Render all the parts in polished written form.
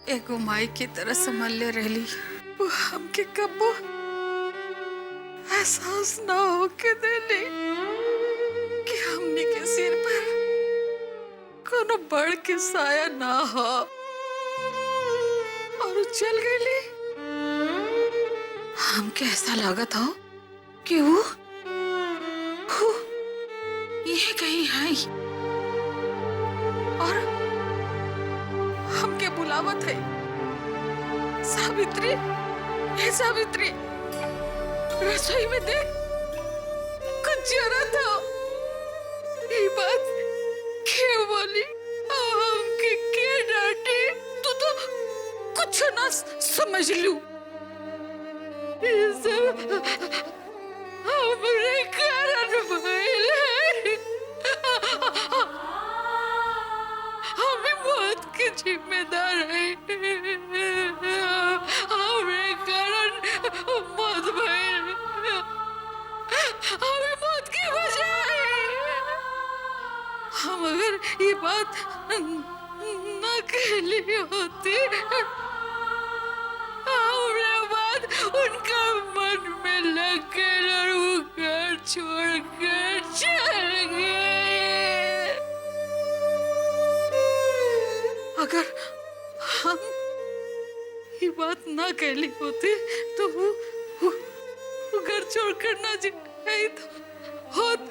एगो माई की तरह संभाल ले रही। वो हमके कबो एहसास ना होके देली कि हमने के सिर पर कोनो बड़ के साया ना हो। और वो चल गई। हमके ऐसा लागत हो कि वो ये कहीं है और हमके बुलावत है। सावित्री, हे सावित्री, रसोई में देख, कुछ जरूरत हो। ये बात क्यों बोली? हमके क्या डांटे? तू तो कुछ ना समझ लू। ये सब हमरे कारण भइल है। हमें मौत की जिम्मेदार है। हमरे कारण मौत भइल। हमें मौत की वजह है। हम अगर ये बात न कहली होती, हमरे बाद उनका मन में लग गए और वो घर छोड़कर चल गए। अगर हम ये बात ना कहली होती तो वो घर छोड़कर ना जाए तो होत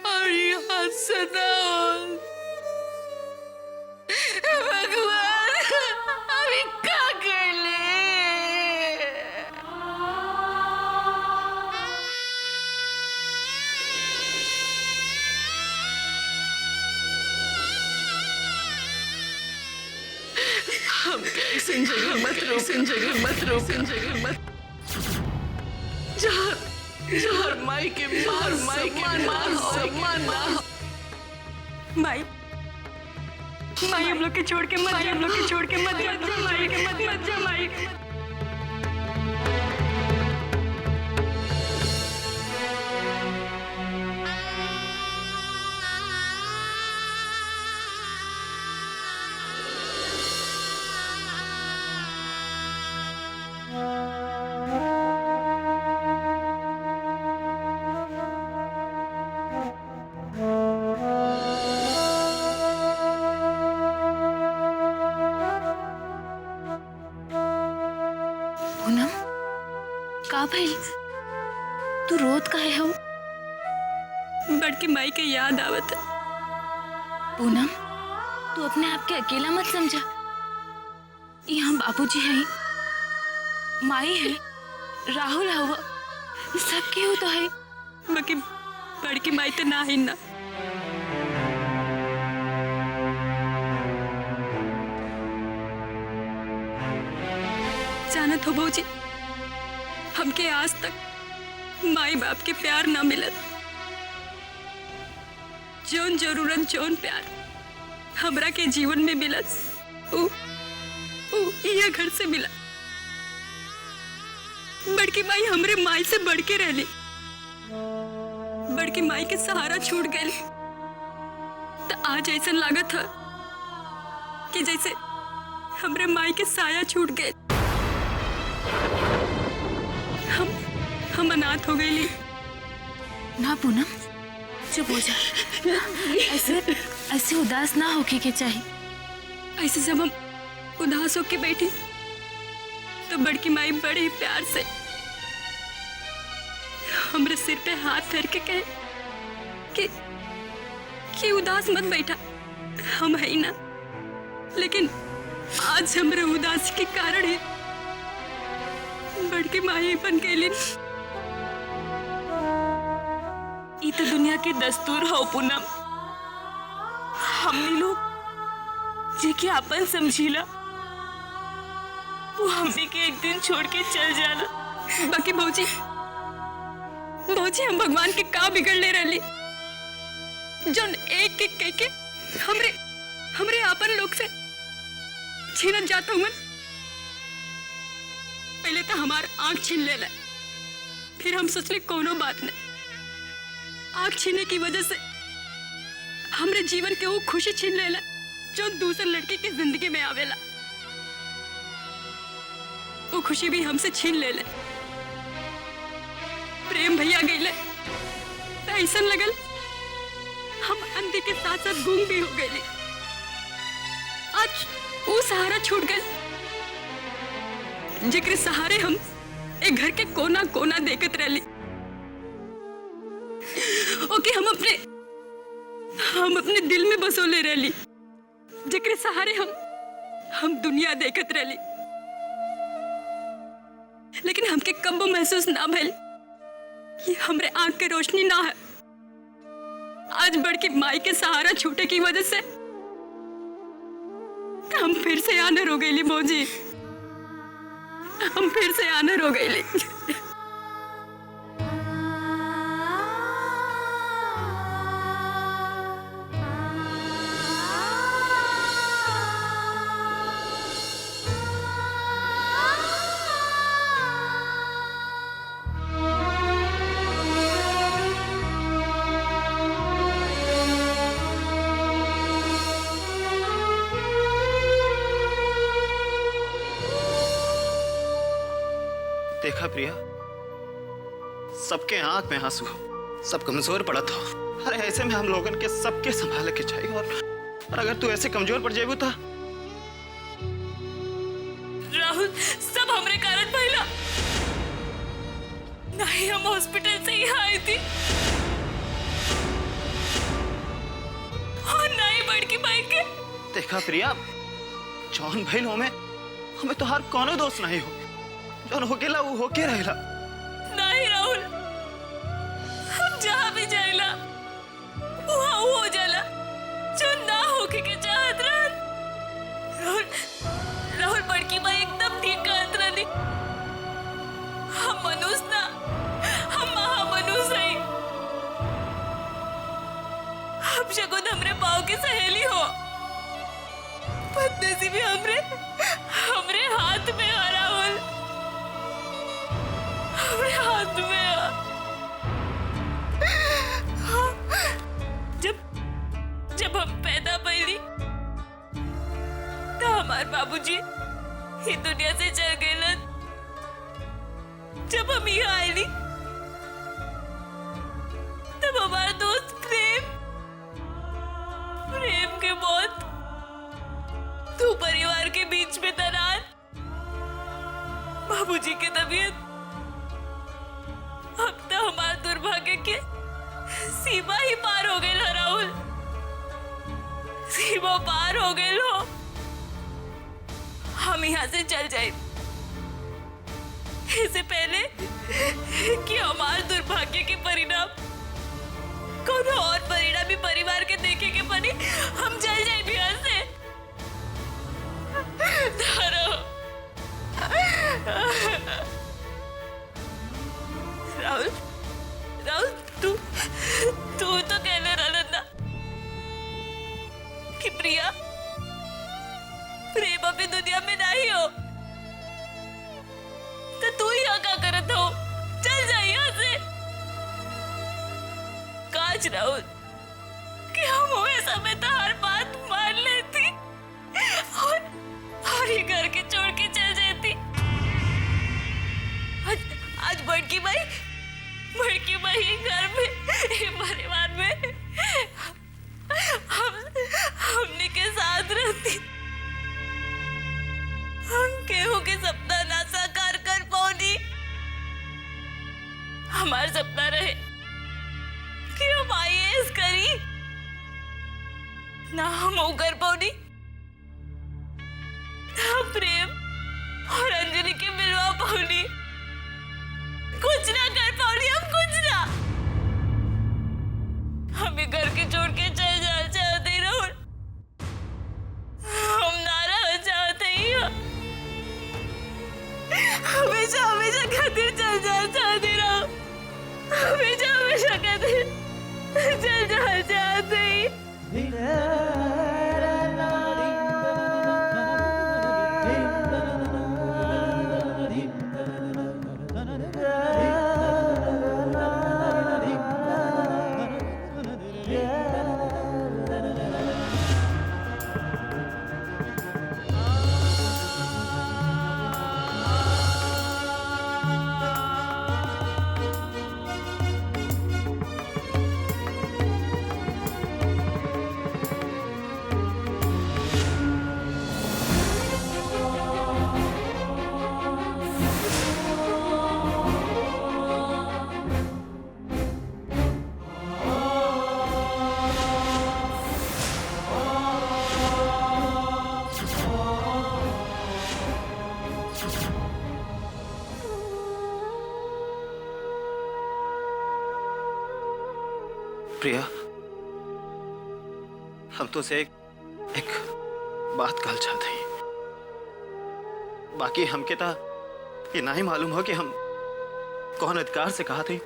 और यहाँ से ना हो। भगवान, अभी क्या कर ले? हम कैसे जगह मत जहर माई के मार सम्मान ना हो। माई हम लोग के छोड़ के मत जा, हम लोग के छोड़ के मत जा माई। पूनम, का भइल? तू रोत काहे हो? बड़की माई के याद आवत है। पूनम, तू अपने आप के अकेला मत समझा। यहाँ बाबूजी है, माई है, राहुल है, सब केहू तो है। बाकी बड़की माई तो ना ही ना। जानत हो भौजी, हमके आज तक माई बाप के प्यार ना मिलत। जौन जरूरत, जौन प्यार हमरा के जीवन में मिलत, ऊ यह घर से मिला। बड़की माई हमरे माई से बढ़ के रहली। बड़की माई के सहारा छूट गए तो आज ऐसा लागत है कि जैसे हमरे माई के साया छूट गए। हम अनाथ हो गई। ना पूनम, चुप हो जा। ऐसे उदास ना होके के चाहिए। ऐसे जब हम उदास होके बैठी तो बड़की माई बड़े ही प्यार से हमरे सिर पे हाथ धर के कहे कि उदास मत बैठा, हम है ना। लेकिन आज हमरे उदासी के कारण ही बड़की माई बन गई। ये तो दुनिया के दस्तूर हो पूनम। हमने लोग जेके अपन समझीला वो हमने के एक दिन छोड़ के चल जाला। बाकी भौजी हम भगवान के का बिगड़ ले रही, जोन एक एक कह के हमरे आपन लोग से छीनत जाता हूँ। पहले तो हमार आंख छीन ले, फिर हम सोचले कोनो बात नहीं। आंख छीने की वजह से हमरे जीवन के वो खुशी छीन ले, जो दूसरे लड़के की जिंदगी में आवेला वो खुशी भी हमसे छीन ले ले। प्रेम भैया गईले तो ऐसा लगल हम अंधे के साथ साथ गूंग भी हो गए। आज वो सहारा छूट गए जिक्र सहारे हम एक घर के कोना कोना देखत रहली। ओके हम अपने दिल में बसोले रहली जिक्र सहारे हम दुनिया देखत रहली। लेकिन हमके कब महसूस ना भइल कि हमरे आंख के रोशनी ना है। आज बड़की माई के सहारा छूटे की वजह से हम फिर से आनर हो गईली मौजी, हम फिर से आनर हो गईली। देखा प्रिया, सबके आंख में आंसू, सब कमजोर पड़ा था। अरे ऐसे में हम लोगन के सबके संभाले के चाहिए। और अगर तू ऐसे कमजोर पड़ जाएगी तो राहुल, सब हमरे कारण भइला। नहीं हम हॉस्पिटल से यहाँ आई थी और नहीं बड़की भाई के। देखा प्रिया, जौन भइल हमें तो हर कोनो दोस्त नहीं हो। जौन होकेला वो होके रहेला। नहीं राहुल, हम जहाँ भी जाइला वहाँ वो हो जाला जो ना होके के चाहत रहल। राहुल बड़की भाई एकदम ठीक कहत रहली। हम मनुष्य ना, हम महामनुष्य हई। हम शगुन हमरे पाँव की सहेली हो, बदनसीबी हमरे हाथ में आ राहुल, हमरे हाथ में आ। जब हम पैदा भइली तो हमार बाबूजी ये दुनिया से चल गए। जब हम यहाँ आईली तब हमारा दोस्त प्रेम के मौत, दो परिवार के बीच में दरार, बाबूजी की तबीयत, अब तो हमारे दुर्भाग्य के सीमा ही पार हो गए। राहुल, सीमा पार हो गए हो। हम यहाँ से चल जाए इससे पहले कि हमारे दुर्भाग्य के परिणाम कोनो और परिणामी परिवार के देखे के पड़ी, हम चल जाए यहाँ से। राहुल, तू तो कहने रहा ना कि प्रिया प्रेम अभी दुनिया में नहीं हो, तो तू यहाँ क्या करत हो? चल जा यहाँ से। काश राहुल कि हम हुए समय तो हर बात मान लेती और ये घर के छोड़ के चल जाती। आज बड़की भाई घर में, परिवार में हमने के साथ रहती। हम केहू के सपना ना साकार कर पाऊनी। हमारा सपना रहे कि हम IAS करी, ना हम वो कर पाऊनी, ना प्रेम और अंजलि के मिलवा पाऊनी। कुछ ना कर पाऊनी हम, कुछ ना। हमें घर के छोड़ के चल जाना चाहते ही राहुल, हम ना रह चाहते ही। हमेशा खातिर चल जाना चाहते रहो, हमेशा खातिर चल जाना चाहते ही। प्रिया, हम तो से एक बात कहल चाहते हैं। बाकी हमके था ये ना ही मालूम हो कि हम कौन अधिकार से कहा थे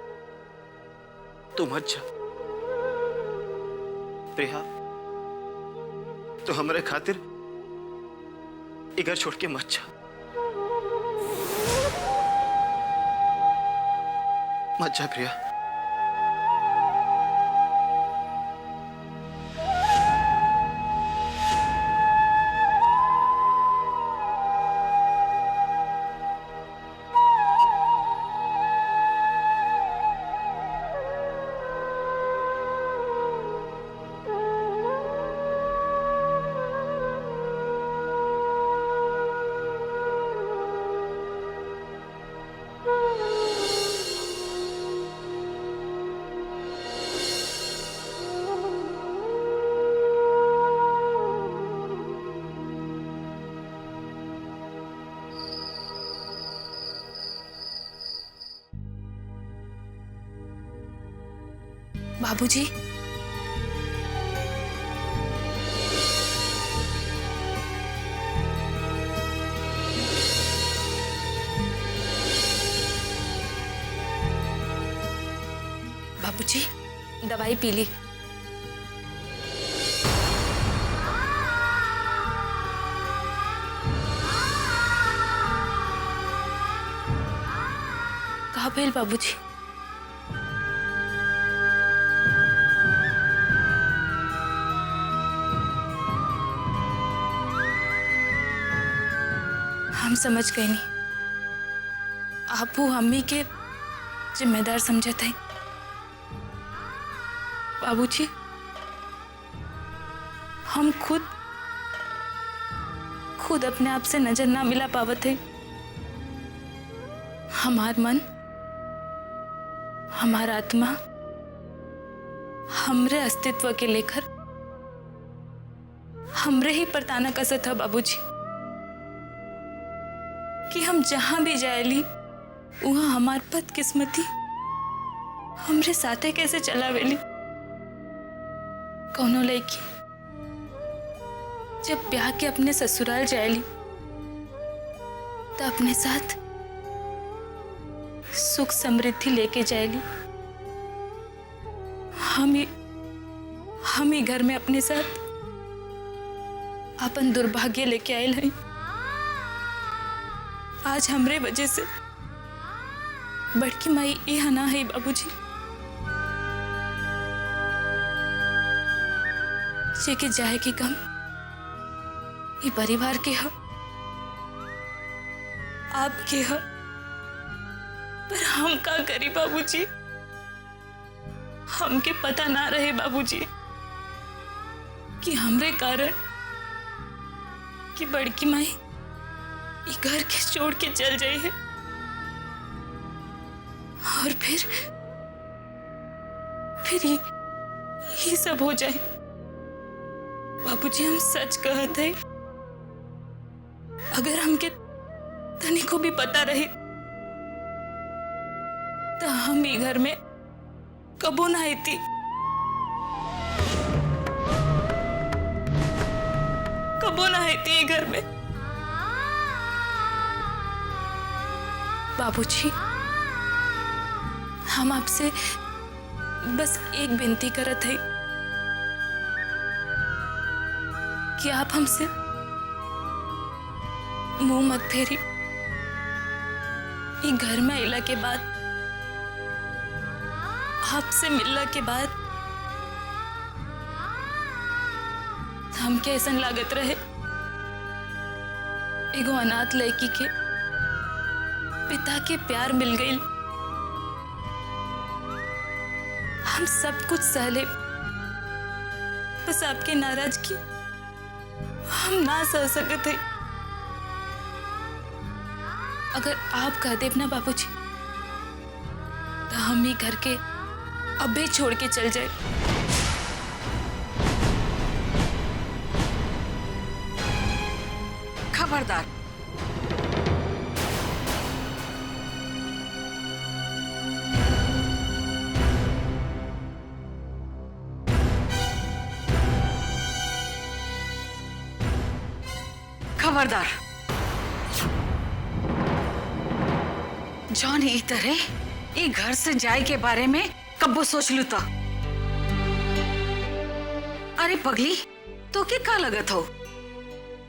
तू मत जा। प्रिया, तो हमारे खातिर ये घर छोड़ के मत जा, मत जा प्रिया। बाबूजी, बाबूजी, दवाई पी ली। कहाँ भेल बाबूजी? हम समझ गए नहीं, आप वो अम्मी के जिम्मेदार समझे थे। बाबूजी, हम खुद अपने आप से नजर ना मिला पावत है। हमार मन, हमार आत्मा, हमरे अस्तित्व के लेकर हमरे ही पर ताना कसत था बाबूजी कि हम जहां भी जाएली वहां हमार बदकिस्मती हमरे साथे कैसे चलावेली। कौनो लड़की जब ब्याह के अपने ससुराल जाएली तो अपने साथ सुख समृद्धि लेके जाएली। हम ही घर में अपने साथ अपन दुर्भाग्य लेके आयल हैं। आज हमरे वजह से बड़की माई यह ना है बाबूजी, जेके जाए की कम ये परिवार के ह, आपके ह। पर हम का करी बाबूजी, हमके पता ना रहे बाबूजी कि हमरे कारण कि बड़की माई ये घर के छोड़ के चल जाए है और फिर ये सब हो जाए। बाबूजी, हम सच कहते हैं, अगर हमके तनी को भी पता रही तो हम ही घर में कबो ना आती। कबो ना आती ये घर में। बाबूजी, हम आपसे बस एक विनती करत है कि आप हमसे मुंह मत फेरी। ये घर में आइला के बाद, आपसे मिलने के बाद हमके ऐसा लागत रहे एगो अनाथ लड़की के पिता के प्यार मिल गई। हम सब कुछ सहले, बस आपकी नाराजगी हम ना सह सकते। अगर आप कह देव ना बाबूजी तो हम ही घर के अबे छोड़ के चल जाए। खबरदार, खबरदार, जौन ई तरह ई घर से जाए के बारे में कब्बो सोच लू तो। अरे पगली, तो के का लगत हो?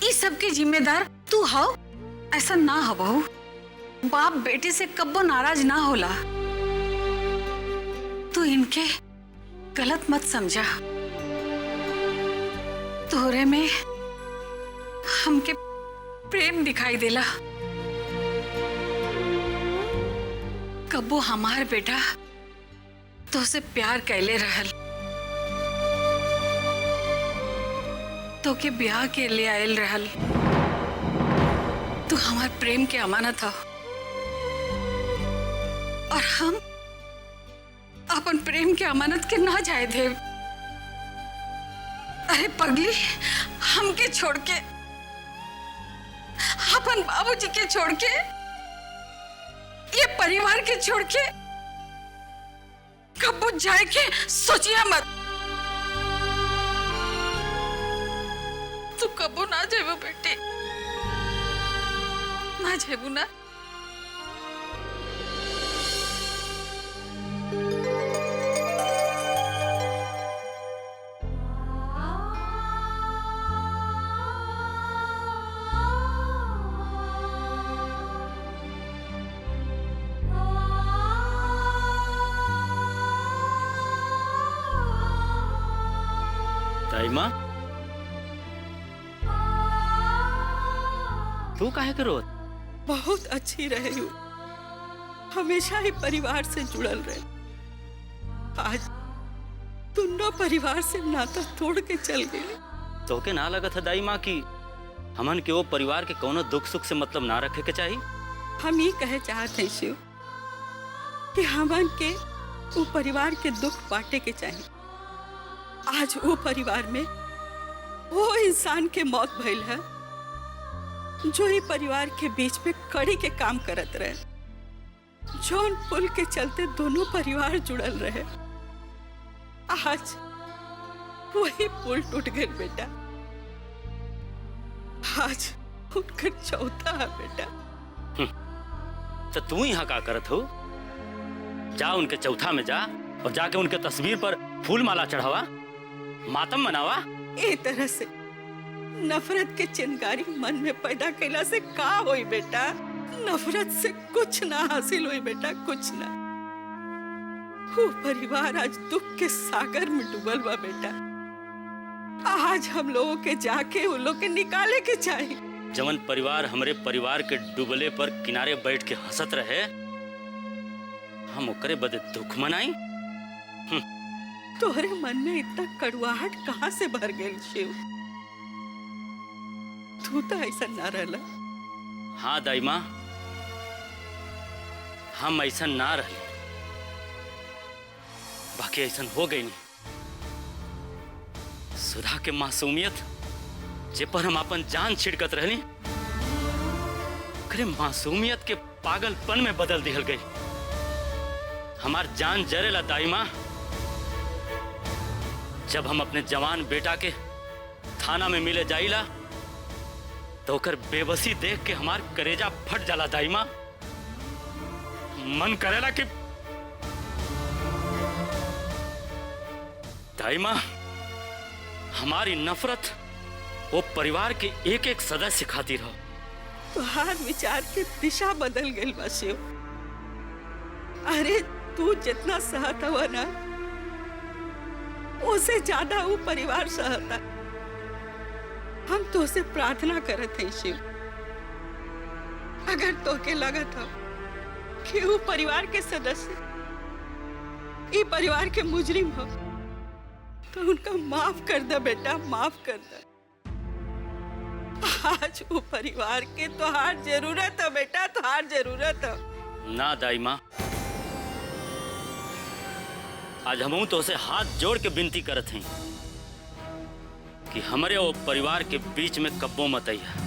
ई सब के जिम्मेदार तू हो? ऐसा ना हो बहू, बाप बेटे से कब्बो नाराज ना होला। तू इनके गलत मत समझा। तोरे में हमके प्रेम दिखाई देला। कब्बो हमार बेटा तो से प्यार कैले रहल, तो के ब्याह के लिए आयल रहल। तू हमार प्रेम के अमानत हो और हम अपन प्रेम के अमानत के ना जाए दे। अरे पगली, हमके छोड़ के, अपन बाबूजी के छोड़ के, ये परिवार के छोड़ के कब्बो जाए के सोचिया मत। तू कब्बो ना जेबो बेटे, ना जेबू ना। ताई माँ, तू काहे करो? बहुत अच्छी रहे हूँ, हमेशा ही परिवार से जुड़ल रहे। आज दोनों परिवार से नाता तोड़ के चल गए। तो के ना लगत है दाई माँ कि हमन के वो परिवार के कोनो दुख सुख से मतलब ना रखे के चाहिए? हम ये कहे चाहते हैं शिव कि हमन के वो परिवार के दुख बांटे के चाहिए। आज वो परिवार में वो इंसान के मौत भइल है जो ही परिवार के बीच में कड़ी के काम करत रहे, जौन पुल के चलते दोनों परिवार जुड़ल रहे। आज वही पुल टूट गए बेटा। आज उनका चौथा है बेटा। तो तू यहाँ का करत हो? जा उनके चौथा में जा और जाके उनके तस्वीर पर फूल माला चढ़ावा, मातम मनावा। ए तरह से नफरत के चिंगारी मन में पैदा कैला से का होई बेटा? नफरत से कुछ ना हासिल हुई बेटा, कुछ ना। वो परिवार आज दुख के सागर में डूबल बा बेटा। आज हम लोगों के जाके उन लोग के निकाले के चाहिए। जवन परिवार हमरे परिवार के डूबले पर किनारे बैठ के हंसत रहे, हम ओकरे बदे दुख मनाई? तोहरे मन में इतना कड़वाहट कहाँ से भर गई शिव? तू तो ऐसा ना रहला। हाँ दाई माँ, हम ऐसा ना रहे, बाकी ऐसा हो गई नहीं। सुधा के मासूमियत जे पर हम अपन जान छिड़कत रहनी, ओकरे मासूमियत के पागलपन में बदल दिहल गई। हमार जान जरेला दाई माँ। जब हम अपने जवान बेटा के थाना में मिले जाइला तो ओकर बेबसी देख के हमार करेजा फट जाला दाई माँ। मन करेला कि दाई माँ, हमारी नफरत वो परिवार के एक एक सदस्य खातिर हो। तुहार विचार की दिशा बदल गई बा शिव। अरे तू जितना सहता हुआ ना, उससे ज्यादा वो परिवार सहता। हम तो से प्रार्थना करत हैं शिव, अगर तो के लगत हो कि वो परिवार के सदस्य ये परिवार के मुजरिम हो तो उनका माफ कर दे बेटा, माफ कर दे। आज वो परिवार के तोहार जरूरत है बेटा, तोहार जरूरत है। ना दाई माँ, आज हम तो उसे हाथ जोड़ के विनती करत हैं कि हमारे वो परिवार के बीच में कब्बो मत आइया।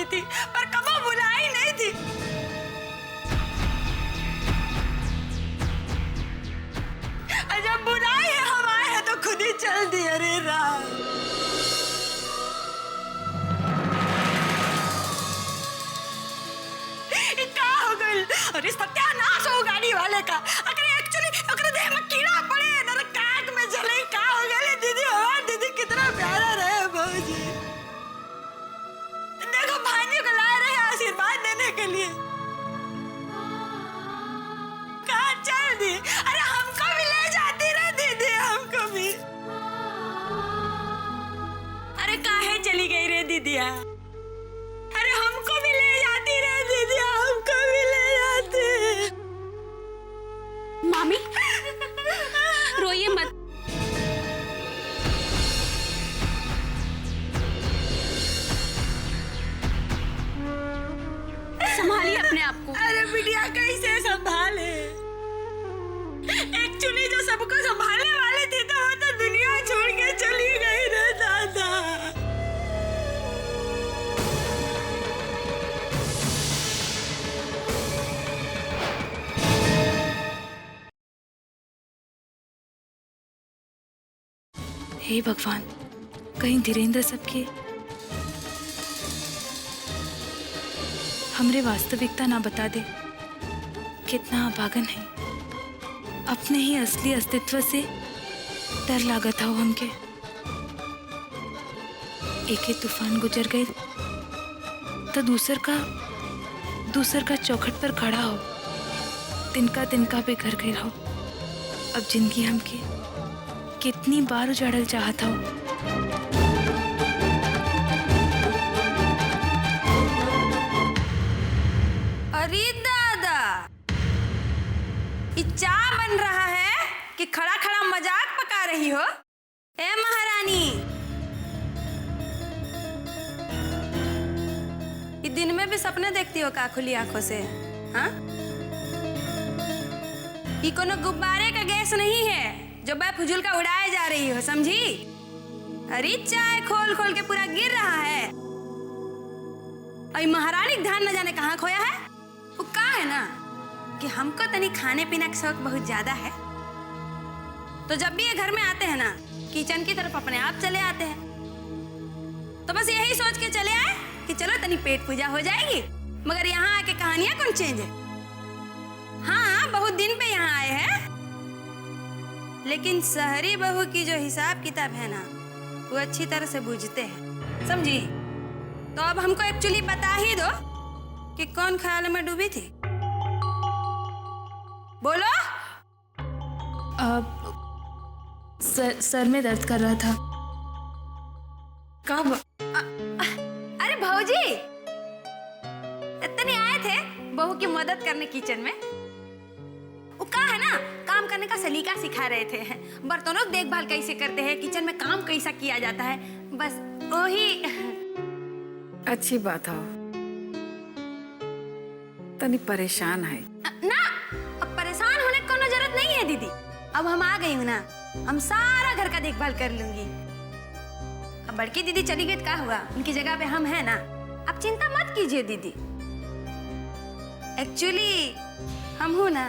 थी पर कबो बुलाई नहीं थी। जब बुलाई है हम आए हैं तो खुद ही चल दी। अरे राम क्या हो गई? अरे सत्यानाश हो गाड़ी वाले का। अगर एक्चुअली अगर देह में कीड़ा पड़े ना काट में जले क्या हो गया? दीदी हमारी दीदी कितना प्यारा रहे भौजी। देखो भांजी को ला रहे हैं आशीर्वाद देने के लिए। कहाँ चल दी? अरे हमको भी ले जाती रहे दीदी, हमको भी। अरे काहे चली गई रे दीदिया? अरे हमको भी ले जाती रे दीदी, हमको भी ले जाती। मामी रोइए मत। संभालिए अपने आप को। अरे बिटिया कैसे संभाले? एक्चुअली जो सबको संभालने वाली थी तो वो तो दुनिया छोड़ के चली गई रे दादा। हे भगवान, कहीं धीरेन्द्र सबके हमरे वास्तविकता ना बता दे। कितना अभागन है, अपने ही असली अस्तित्व से डर लागत हो हमके। एक तूफान गुजर गए तो दूसर का चौखट पर खड़ा हो, तिनका पे घर गए रहो। अब जिंदगी हमके कितनी बार उजाड़ल चाहता हो। अरे दादा, ये चा बन रहा है कि खड़ा खड़ा मजाक पका रही हो? ए महारानी, ये दिन में भी सपने देखती हो का खुली आंखों से? हाँ, ये कोनो गुब्बारे का गैस नहीं है जो बेफुजूल का उड़ाए जा रही हो, समझी? अरे चाय खोल खोल के पूरा गिर रहा है। और महारानी ध्यान न जाने कहाँ खोया है। वो कहा है ना कि हमको तनी खाने पीने का शौक बहुत ज्यादा है, तो जब भी ये घर में आते हैं ना किचन की तरफ अपने आप चले आते हैं। तो बस यही सोच के चले आए कि चलो तनी पेट पूजा हो जाएगी, मगर यहाँ आके कहानियां कौन चेंज है। हाँ, बहुत दिन पे यहाँ आए हैं। लेकिन शहरी बहू की जो हिसाब किताब है ना, वो अच्छी तरह से बूझते हैं, समझी? तो अब हमको एक्चुअली बता ही दो कि कौन ख्याल में डूबी थी। बोलो। सर में दर्द कर रहा था। कब? अरे भौजी, इतने आए थे बहू की मदद करने किचन में। वो का है ना, काम करने का सलीका सिखा रहे थे, बर्तनों की देखभाल कैसे करते हैं, किचन में काम कैसा किया जाता है, बस वही। अच्छी बात हो, तनी परेशान है ना। अब परेशान होने की कोनो जरूरत नहीं है दीदी। अब हम आ गई हूँ ना, हम सारा घर का देखभाल कर लूंगी। अब बड़की दीदी चली गई तो क्या हुआ, उनकी जगह पे हम हैं ना। अब चिंता मत कीजिए दीदी। एक्चुअली हम हूँ ना,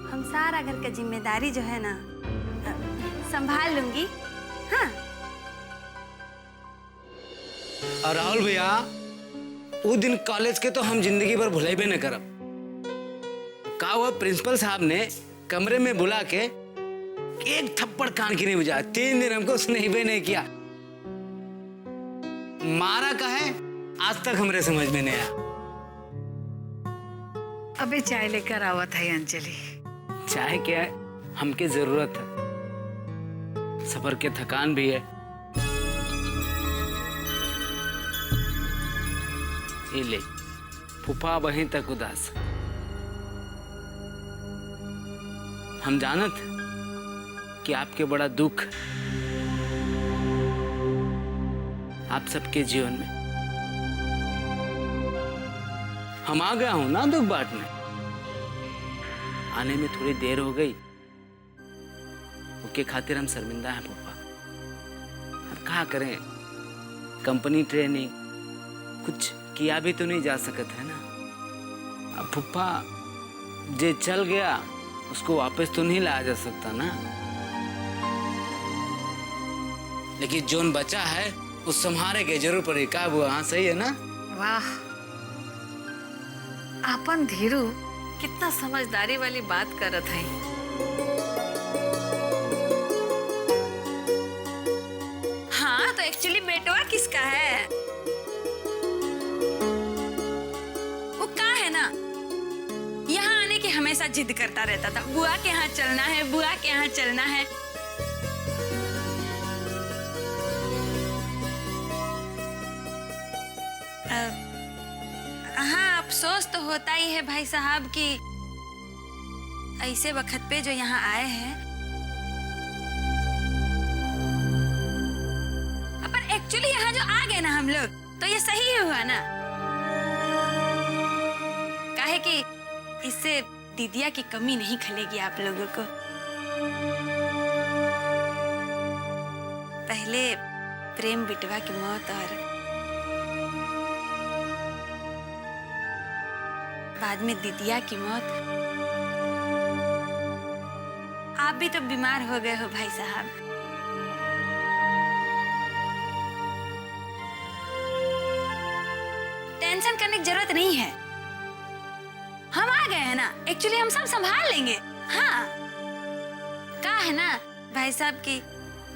हम सारा घर का जिम्मेदारी जो है ना संभाल लूंगी। हाँ। और राहुल भैया, वो दिन कॉलेज के तो हम जिंदगी भर भुलाइबे न करब। का हुआ, प्रिंसिपल साहब ने कमरे में बुला के एक थप्पड़ कान की नहीं बजाया। 3 दिन हमको उसने हिबे नहीं किया। मारा का है आज तक हमरे समझ में नहीं आया। अबे चाय लेकर आवत है अंजलि। चाहे क्या है, हमके जरूरत है, सफर के थकान भी है। ये ले, फूफा वहीं तक उदास। हम जानत कि आपके बड़ा दुख आप सबके जीवन में। हम आ गया हूं ना दुख बांटने। आने में थोड़ी देर हो गई, उसके खातिर हम शर्मिंदा हैं फूफा। अब क्या करें, कंपनी ट्रेनिंग कुछ किया भी तो नहीं जा सकत है ना। अब फूफा जे चल गया उसको वापस तो नहीं लाया जा सकता ना। लेकिन जोन बचा है उस संहारे के जरूर पड़े। का बुआ, हाँ सही है ना? वाह, अपन धीरू कितना समझदारी वाली बात करत है। हाँ, तो एक्चुअली बेटवा किसका है? वो का है ना, यहाँ आने की हमेशा जिद करता रहता था, बुआ के यहाँ चलना है, बुआ के यहाँ चलना है। हाँ, अफसोस तो होता ही है भाई साहब कि ऐसे वक्त पे जो यहाँ आए हैं। पर एक्चुअली यहाँ जो आ गए ना हम लोग, तो ये सही ही हुआ ना। काहे कि इससे दीदिया की कमी नहीं खलेगी आप लोगों को। पहले प्रेम बिटवा की मौत और बाद में दीदिया की मौत। आप भी तो बीमार हो गए हो भाई साहब। टेंशन करने की जरूरत नहीं है, हम आ गए हैं ना। एक्चुअली हम सब संभाल लेंगे। हाँ, क्या है ना भाई साहब की,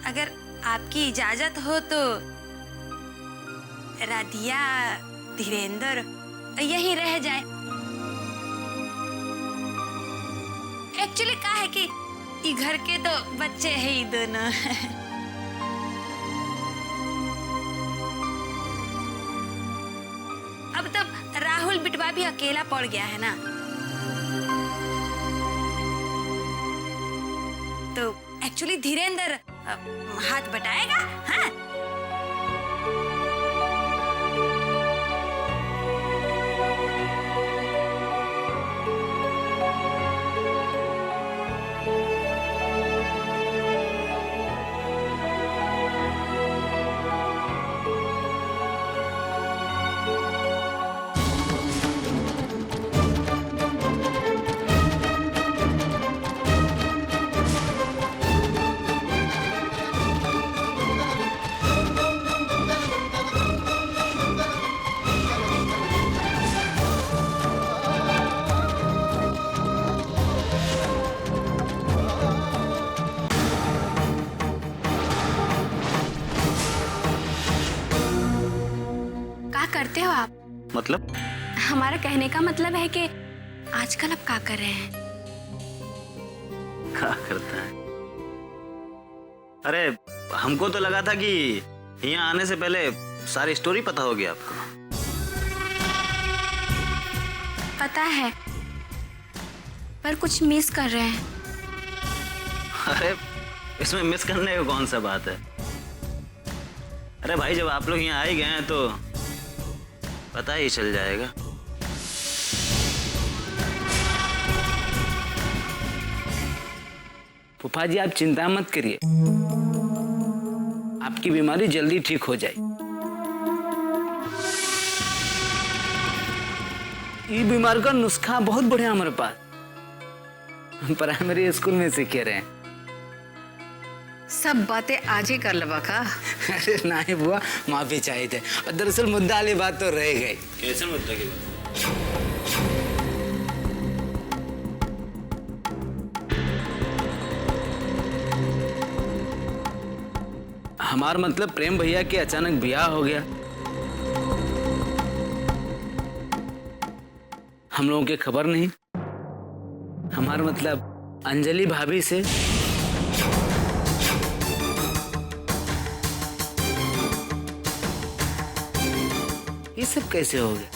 अगर आपकी इजाजत हो तो राधिया, धीरेंद्र यहीं रह जाए। एक्चुअली क्या है कि ये घर के तो बच्चे हैं ही दोनों। अब तो राहुल बिटवा भी अकेला पड़ गया है ना, तो एक्चुअली धीरेंद्र हाथ बटाएगा। हाँ, करते हो आप? मतलब? हमारा कहने का मतलब है कि आजकल आप क्या कर रहे हैं? क्या करता है? अरे हमको तो लगा था कि यहाँ आने से पहले सारी स्टोरी पता होगी आपको। पता है, पर कुछ मिस कर रहे हैं। अरे इसमें मिस करने की कौन सा बात है? अरे भाई जब आप लोग यहाँ आ ही गए हैं तो पता ही चल जाएगा। फूफा जी आप चिंता मत करिए, आपकी बीमारी जल्दी ठीक हो जाए। ये बीमारी का नुस्खा बहुत बढ़िया हमारे पास, हम प्राइमरी स्कूल में सीखे रहे हैं। सब बातें आज ही कर लेवा का। अरे नहीं बुआ, माफी चाहिए थे, और दरअसल मुद्दा वाली बात तो रह गई। कैसे मुद्दा की बात? हमारा मतलब प्रेम भैया के अचानक ब्याह हो गया। हम लोगों के खबर नहीं। हमारा मतलब अंजलि भाभी से। ये सब कैसे हो गया?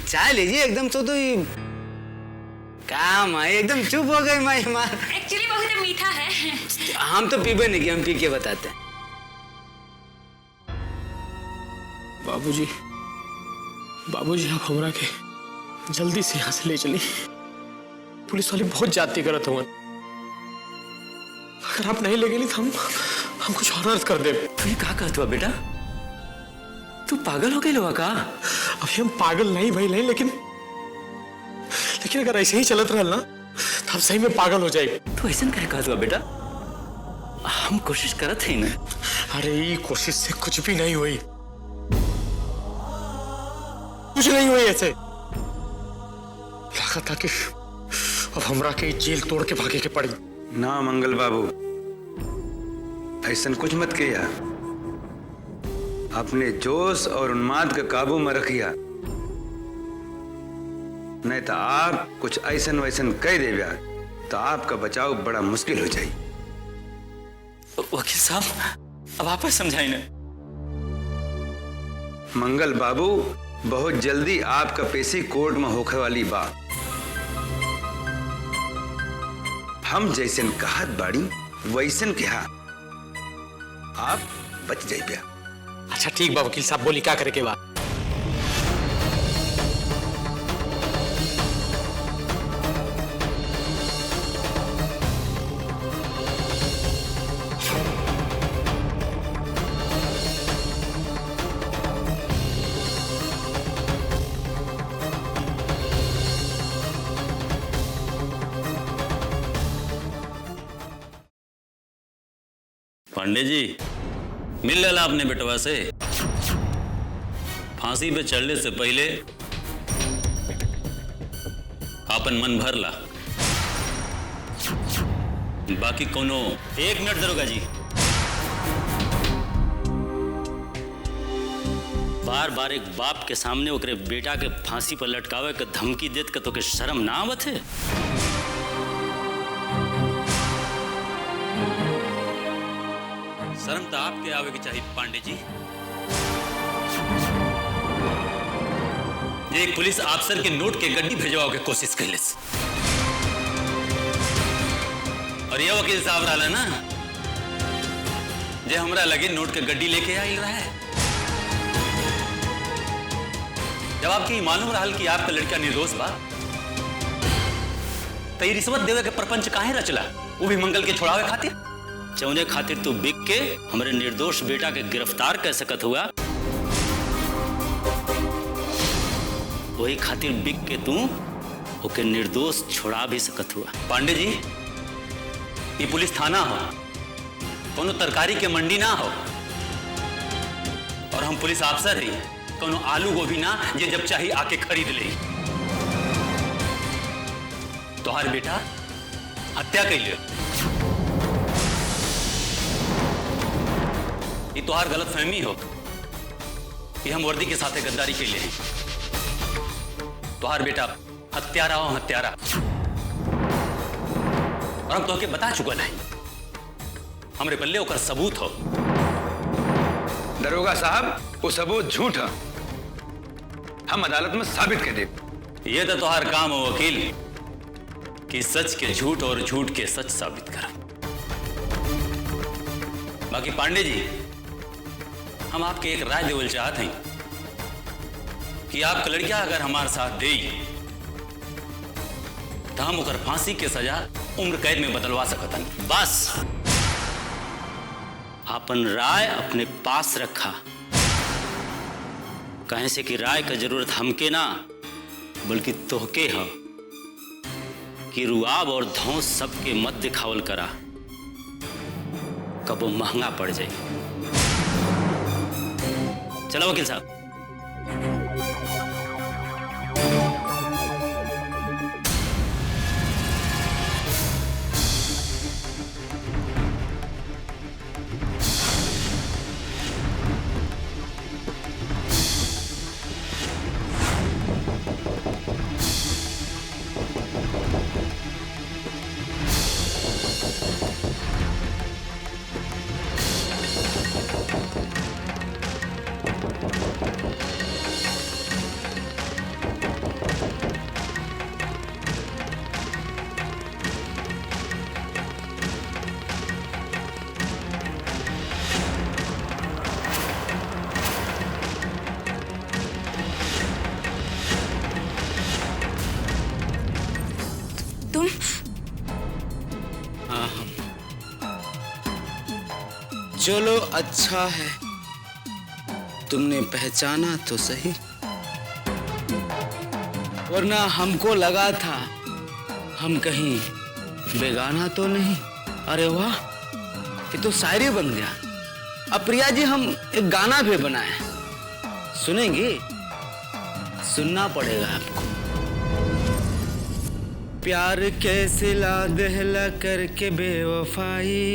चाय लीजिए, एकदम तो ये काम है, एकदम चुप हो गई माँ। एक्चुअली बहुत मीठा है। हम तो पीबे नहीं कि हम पी के बताते हैं। बाबूजी, बाबूजी आप हमरा के जल्दी से यहाँ से ले चली। पुलिस वाले बहुत जाती करत हुआ, अगर आप नहीं ले गए तो हम कुछ और अर्थ कर दे। तू क्या कहत हुआ बेटा? तू पागल हो गए लोगा का? अभी हम पागल नहीं भाई नहीं, लेकिन अगर ऐसे ही चलत रहा ना तो हम सही में पागल हो जाए। तू ऐसा कह कहत हुआ बेटा? हम कोशिश करत ही ना। अरे ये कोशिश से कुछ भी नहीं हुई, कुछ नहीं हुई। ऐसे लगा था कि अब हमरा के जेल तोड़ के भागे के पड़ी। ना मंगल बाबू, ऐसा कुछ मत किया। अपने जोश और उन्माद का काबू में रखिया, नहीं तो आप कुछ ऐसन वैसन कह देगा तो आपका बचाव बड़ा मुश्किल हो जाए। वकील साहब अब आप समझाइए ना। मंगल बाबू, बहुत जल्दी आपका पेशी कोर्ट में होने वाली बात। हम जैसन कहत बाड़ी वैसन कहा, आप बच जाइए। अच्छा ठीक बा वकील साहब, बोली क्या करे के बाद? पांडे जी, मिल रहा आपने बेटवा से? फांसी पे चढ़ने से पहले आपन मन भर ला। बाकी कोनो एक मिनट दरोगा जी, बार बार एक बाप के सामने ओकरे बेटा के फांसी पर लटकावे के धमकी देत के तो के शर्म ना आवत है? शर्म तो आपके आवे की चाहिए पांडे जी। एक पुलिस अफसर के नोट के गड्डी भेजवाओ के कोशिश कर ले, और ये वकील साहब रहा ना जे हमरा लगे नोट के गड्डी लेके आई रहा है। जब आपके मालूम रहल कि आपका लड़का निर्दोष बा तो ये रिश्वत देवे के प्रपंच काहे रचला, वो भी मंगल के छोड़ावे खातिर? जौने खातिर तू बिक के हमारे निर्दोष बेटा के गिरफ्तार कर सकत हुआ, वही खातिर बिक के तू ओके निर्दोष छोड़ा भी सकत हुआ। पांडे जी, ये पुलिस थाना हो, कोनो तरकारी के मंडी ना हो, और हम पुलिस अफसर ही कोनो आलू गोभी ना ये जब चाहिए आके खरीद ले। तोहार बेटा हत्या कैले, ये तोहार गलत फहमी हो कि हम वर्दी के साथे गद्दारी कैले हैं। तोहार बेटा हत्यारा हो, हत्यारा। और हम तोहके बता चुका नहीं, हमरे बल्ले ओकर सबूत हो। दरोगा साहब, वो सबूत झूठ है, हम अदालत में साबित कर दे। ये तो तोहार काम हो वकील कि सच के झूठ और झूठ के सच साबित कर। बाकी पांडे जी, हम आपके एक राय देवल चाहते हैं कि आपका लड़का अगर हमारे साथ दे तो हम ओकर फांसी के सजा उम्र कैद में बदलवा सकतन। बस अपन राय अपने पास रखा, कहे से कि राय का जरूरत हमके ना बल्कि तोहके है कि रुआब और धौंस सबके मत दिखावल करा, कब वो महंगा पड़ जाए। चलो वकील साहब। चलो अच्छा है, तुमने पहचाना तो सही, वरना हमको लगा था हम कहीं बेगाना तो नहीं। अरे वाह, ये तो शायरी बन गया। अब प्रिया जी, हम एक गाना भी बनाए, सुनेंगे? सुनना पड़ेगा आपको। प्यार कैसे ला दहला करके बेवफाई,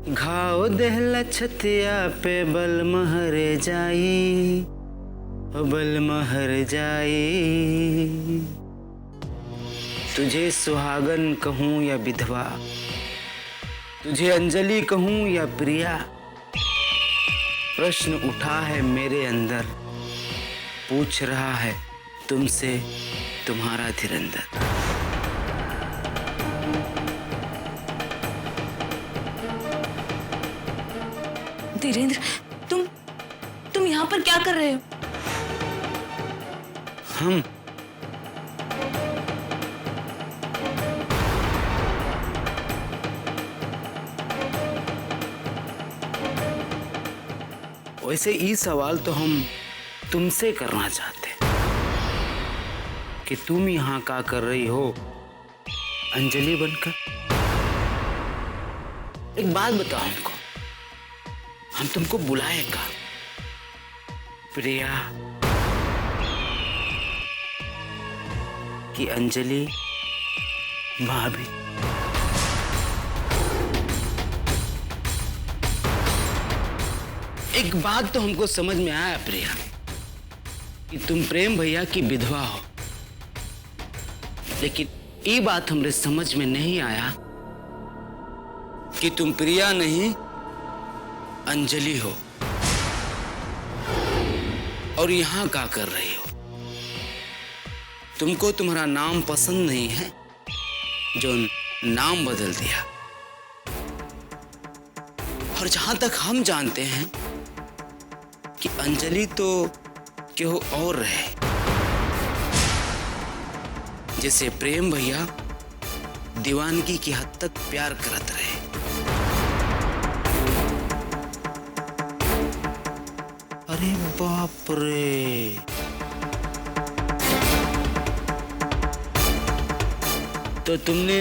घाव दहला छतिया पे बल महर जाई, बल महर जाई। तुझे सुहागन कहूँ या विधवा, तुझे अंजलि कहूँ या प्रिया, प्रश्न उठा है मेरे अंदर, पूछ रहा है तुमसे तुम्हारा धीरंदर। धीरेन्द्र, तुम यहाँ पर क्या कर रहे हो? हम वैसे ये सवाल तो हम तुमसे करना चाहते कि तुम यहाँ क्या कर रही हो अंजलि बनकर। एक बात बताओ हमको, हम तुमको बुलाएगा प्रिया कि अंजलि भाभी? एक बात तो हमको समझ में आया प्रिया कि तुम प्रेम भैया की विधवा हो, लेकिन ये बात हमरे समझ में नहीं आया कि तुम प्रिया नहीं अंजलि हो और यहाँ क्या कर रही हो। तुमको तुम्हारा नाम पसंद नहीं है जो नाम बदल दिया, और जहां तक हम जानते हैं कि अंजलि तो केहू और रहे, जैसे प्रेम भैया दीवानगी की हद तक प्यार करत रहे। अरे बाप रे, तो तुमने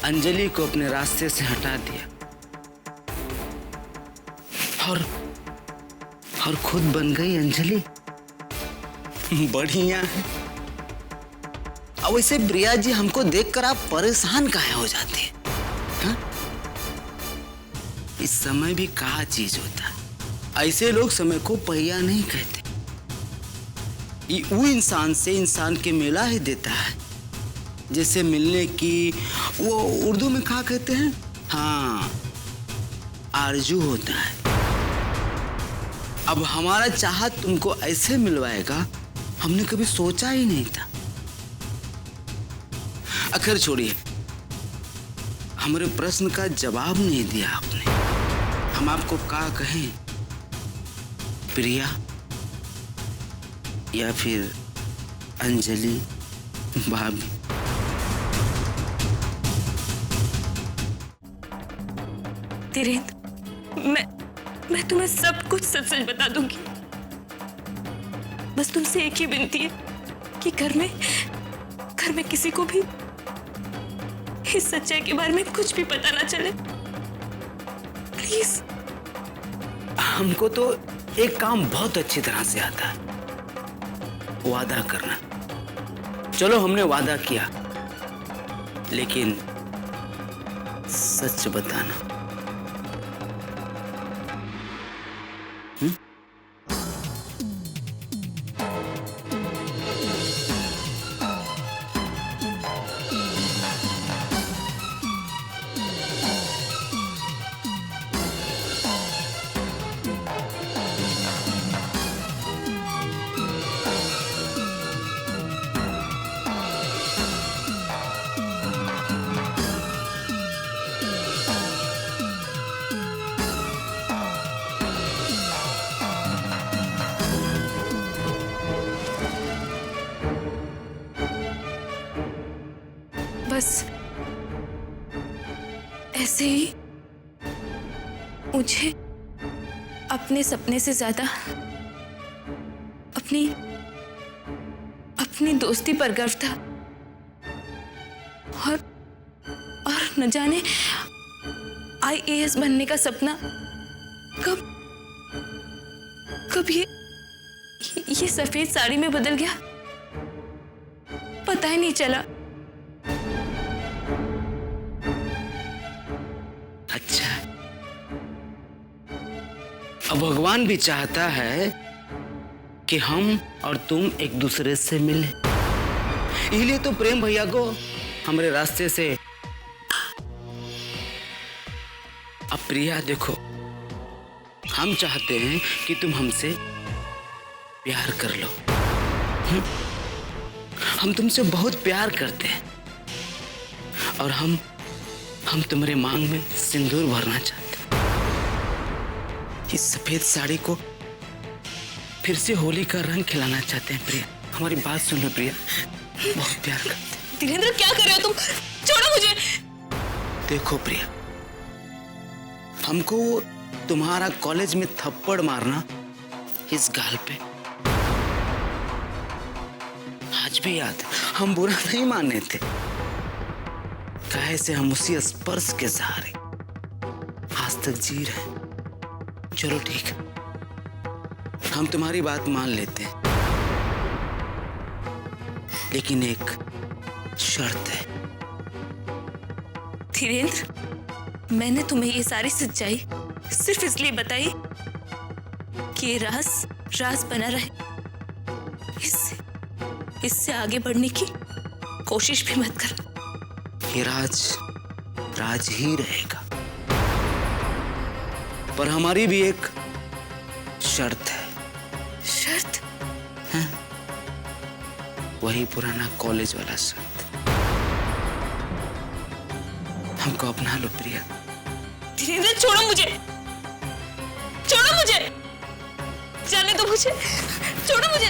अंजलि को अपने रास्ते से हटा दिया और खुद बन गई अंजलि। बढ़िया है। अब वैसे प्रिया जी, हमको देखकर आप परेशान काहे हो जाते हैं? हाँ? इस समय भी क्या चीज होता है? ऐसे लोग समय को पहिया नहीं कहते। ये वो इंसान से इंसान के मिला ही देता है, जैसे मिलने की वो उर्दू में क्या कहते हैं? हाँ, आरजू होता है। अब हमारा चाहत तुमको ऐसे मिलवाएगा, हमने कभी सोचा ही नहीं था। आखिर छोड़िए, हमारे प्रश्न का जवाब नहीं दिया आपने। हम आपको क्या कहें, प्रिया या फिर अंजलि भाभी? धीरेन्द्र, मैं तुम्हें सब कुछ सच सच बता दूंगी। बस तुमसे एक ही विनती है कि घर में किसी को भी इस सच्चाई के बारे में कुछ भी पता ना चले, प्लीज। हमको तो एक काम बहुत अच्छी तरह से आता है, वादा करना। चलो, हमने वादा किया, लेकिन सच बताना। बस ऐसे ही मुझे अपने सपने से ज्यादा अपनी दोस्ती पर गर्व था। और न जाने IAS बनने का सपना कब ये सफेद साड़ी में बदल गया, पता ही नहीं चला। अच्छा, अब भगवान भी चाहता है कि हम और तुम एक दूसरे से मिले, इसलिए तो प्रेम भैया को हमारे रास्ते से। अब प्रिया देखो, हम चाहते हैं कि तुम हमसे प्यार कर लो। हम तुमसे बहुत प्यार करते हैं और हम तुम्हारे मांग में सिंदूर भरना चाहते हैं। इस सफेद साड़ी को फिर से होली का रंग खिलाना चाहते हैं। प्रिया, हमारी बात सुन लो प्रिया, बहुत प्यार करते हैं। धीरेन्द्र, क्या कर रहे हो तुम? छोड़ो मुझे। देखो प्रिया, हमको तुम्हारा कॉलेज में थप्पड़ मारना इस गाल पे आज भी याद है। हम बुरा नहीं माने थे, कैसे हम उसी स्पर्श के सहारे आज तक जी रहे। चलो ठीक है, हम तुम्हारी बात मान लेते हैं, लेकिन एक शर्त है। धीरेन्द्र, मैंने तुम्हें ये सारी सच्चाई सिर्फ इसलिए बताई कि ये राज बना रहे। इससे आगे बढ़ने की कोशिश भी मत कर। ये राज ही रहेगा, पर हमारी भी एक शर्त है। शर्त? हाँ, वही पुराना कॉलेज वाला शर्त। हमको अपना लो प्रिया। धीरेन्द्र, छोड़ो मुझे, छोड़ो मुझे। जाने दो मुझे, छोड़ो मुझे।